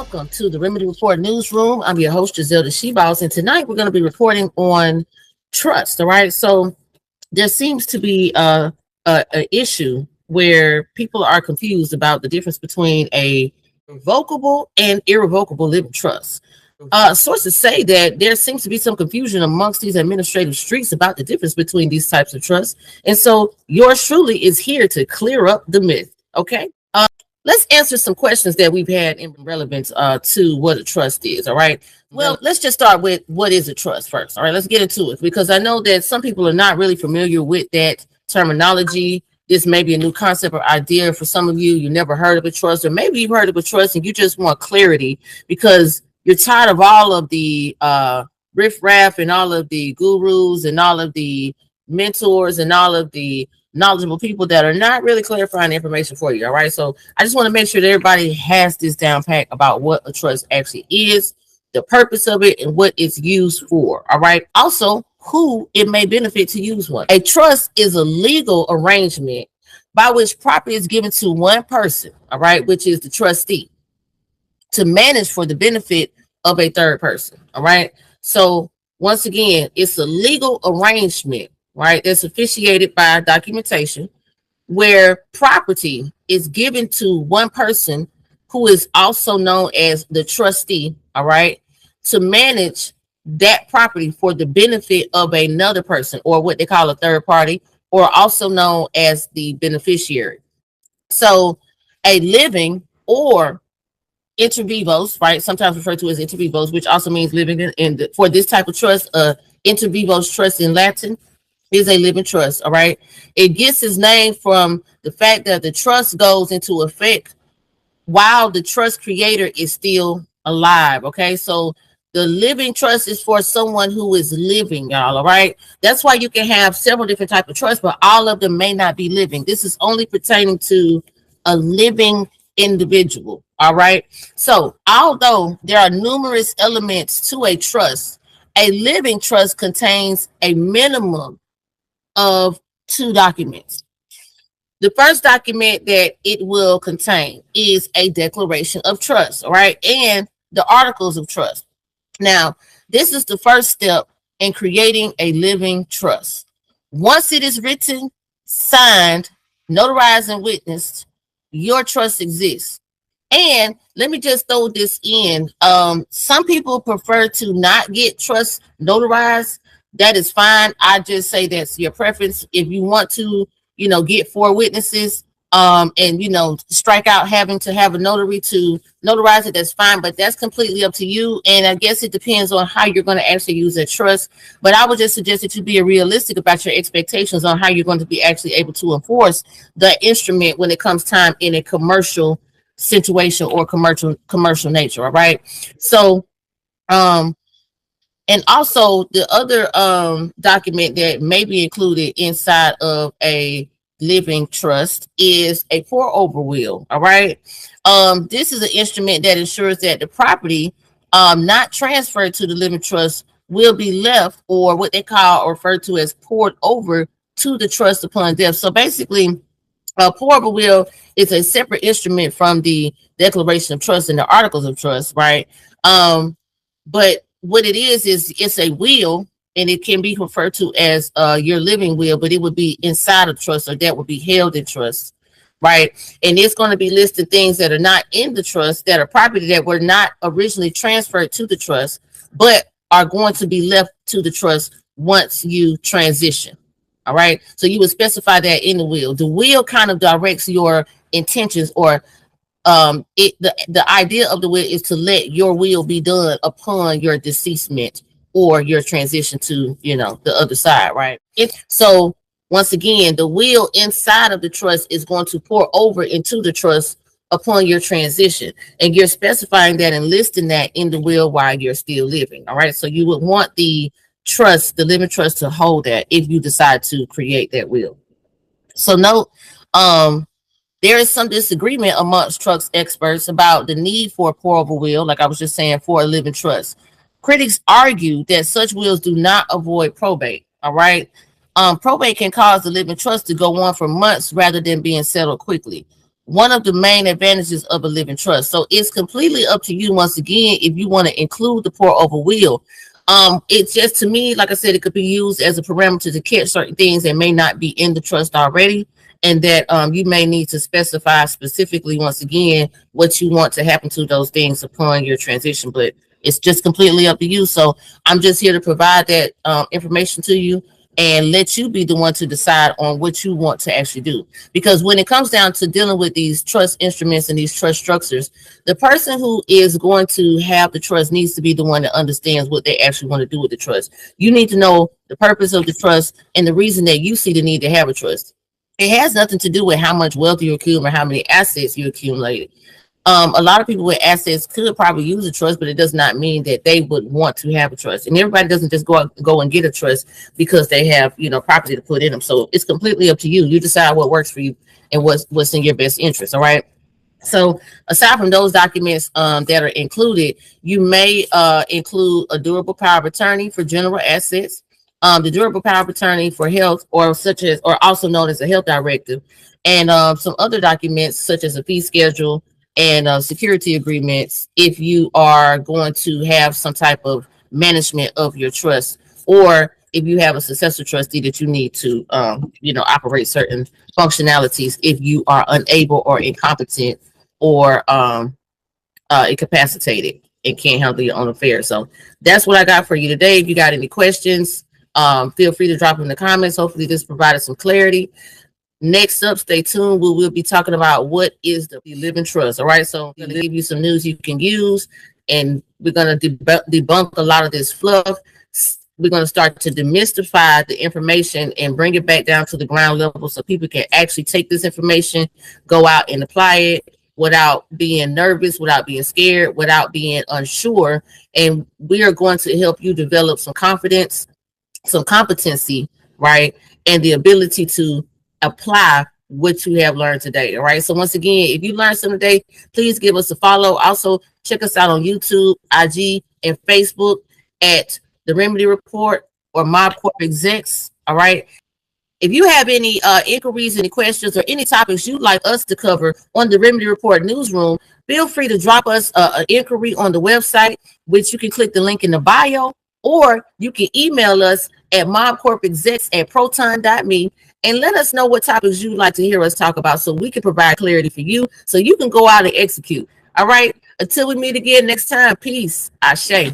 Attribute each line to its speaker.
Speaker 1: welcome to the Remedy Report Newsroom. I'm your host, Giselle the She-Boss, and tonight we're going to be reporting on trust. All right, so there seems to be a issue where people are confused about the difference between a revocable and irrevocable living trust. Sources say that there seems to be some confusion amongst these administrative streets about the difference between these types of trusts, and so yours truly is here to clear up the myth. Okay. Let's answer some questions that we've had in relevance to what a trust is. All right. Well, let's just start with what is a trust first. All right. Let's get into it because I know that some people are not really familiar with that terminology. This may be a new concept or idea for some of you. You never heard of a trust, or maybe you've heard of a trust and you just want clarity because you're tired of all of the riffraff and all of the gurus and all of the mentors and all of the knowledgeable people that are not really clarifying the information for you. All right. So I just want to make sure that everybody has this down pat about what a trust actually is, the purpose of it, and what it's used for. All right. Also, who it may benefit to use one. A trust is a legal arrangement by which property is given to one person, all right, which is the trustee, to manage for the benefit of a third person. All right. So once again, it's a legal arrangement, right, that's officiated by documentation where property is given to one person who is also known as the trustee, all right, to manage that property for the benefit of another person, or what they call a third party, or also known as the beneficiary. So a living or inter vivos, right, sometimes referred to as inter vivos, which also means living for this type of trust, inter vivos trust in Latin is a living trust. All right. It gets its name from the fact that the trust goes into effect while the trust creator is still alive. Okay. So the living trust is for someone who is living, y'all. All right. That's why you can have several different types of trusts, but all of them may not be living. This is only pertaining to a living individual. All right. So although there are numerous elements to a trust, a living trust contains a minimum of 2 documents. The first document that it will contain is a declaration of trust, all right, and the articles of trust. Now, this is the first step in creating a living trust. Once it is written, signed, notarized, and witnessed, your trust exists. And let me just throw this in. Some people prefer to not get trust notarized. That is fine. I just say that's your preference. If you want to, get 4 witnesses, and strike out having to have a notary to notarize it, that's fine. But that's completely up to you. And I guess it depends on how you're going to actually use that trust. But I would just suggest that you be realistic about your expectations on how you're going to be actually able to enforce the instrument when it comes time in a commercial situation or commercial nature. All right. So, and also the other document that may be included inside of a living trust is a pour-over will. All right. This is an instrument that ensures that the property not transferred to the living trust will be left, or what they call or refer to as poured over to the trust upon death. So basically, a pour-over will is a separate instrument from the declaration of trust and the articles of trust, right? But what it is it's a will, and it can be referred to as your living will, but it would be inside of trust, or that would be held in trust, right? And it's going to be listing things that are not in the trust, that are property that were not originally transferred to the trust, but are going to be left to the trust once you transition. All right. So you would specify that in the will. The will kind of directs your intentions, or the idea of the will is to let your will be done upon your deceasement or your transition to, the other side, right? So once again, the will inside of the trust is going to pour over into the trust upon your transition, and you're specifying that and listing that in the will while you're still living. All right. So you would want the trust, the living trust, to hold that if you decide to create that will. So note, there is some disagreement amongst trust experts about the need for a pour-over will, like I was just saying, for a living trust. Critics argue that such wills do not avoid probate. All right. Probate can cause the living trust to go on for months rather than being settled quickly. one of the main advantages of a living trust. So it's completely up to you once again if you want to include the pour over will. It's just, to me, like I said, it could be used as a parameter to catch certain things that may not be in the trust already, and that you may need to specify specifically once again what you want to happen to those things upon your transition. But it's just completely up to you. So I'm just here to provide that information to you and let you be the one to decide on what you want to actually do. Because when it comes down to dealing with these trust instruments and these trust structures, the person who is going to have the trust needs to be the one that understands what they actually want to do with the trust. You need to know the purpose of the trust and the reason that you see the need to have a trust. It has nothing to do with how much wealth you accumulate or how many assets you accumulated. A lot of people with assets could probably use a trust, but it does not mean that they would want to have a trust. And everybody doesn't just go and get a trust because they have, property to put in them. So it's completely up to you. You decide what works for you and what's in your best interest. All right. So aside from those documents that are included, you may include a durable power of attorney for general assets, the durable power of attorney for health, or also known as a health directive, and some other documents such as a fee schedule and security agreements if you are going to have some type of management of your trust, or if you have a successor trustee that you need to operate certain functionalities if you are unable or incompetent or incapacitated and can't handle your own affairs. So that's what I got for you today. If you got any questions, feel free to drop them in the comments. Hopefully this provided some clarity. Next up, stay tuned. We will be talking about what is the living trust. All right. So I'm going to give you some news you can use, and we're going to debunk a lot of this fluff. We're going to start to demystify the information and bring it back down to the ground level so people can actually take this information, go out and apply it without being nervous, without being scared, without being unsure. And we are going to help you develop some confidence, some competency, right? And the ability to apply what you have learned today. All right. So once again, if you learned something today, please give us a follow. Also, check us out on YouTube, IG, and Facebook at The Remedy Report or Mob Corp Execs. All right. If you have any inquiries, any questions, or any topics you'd like us to cover on the Remedy Report newsroom, feel free to drop us an inquiry on the website, which you can click the link in the bio, or you can email us at mobcorpexecs@proton.me and let us know what topics you'd like to hear us talk about so we can provide clarity for you so you can go out and execute. All right. Until we meet again next time. Peace. Ashe.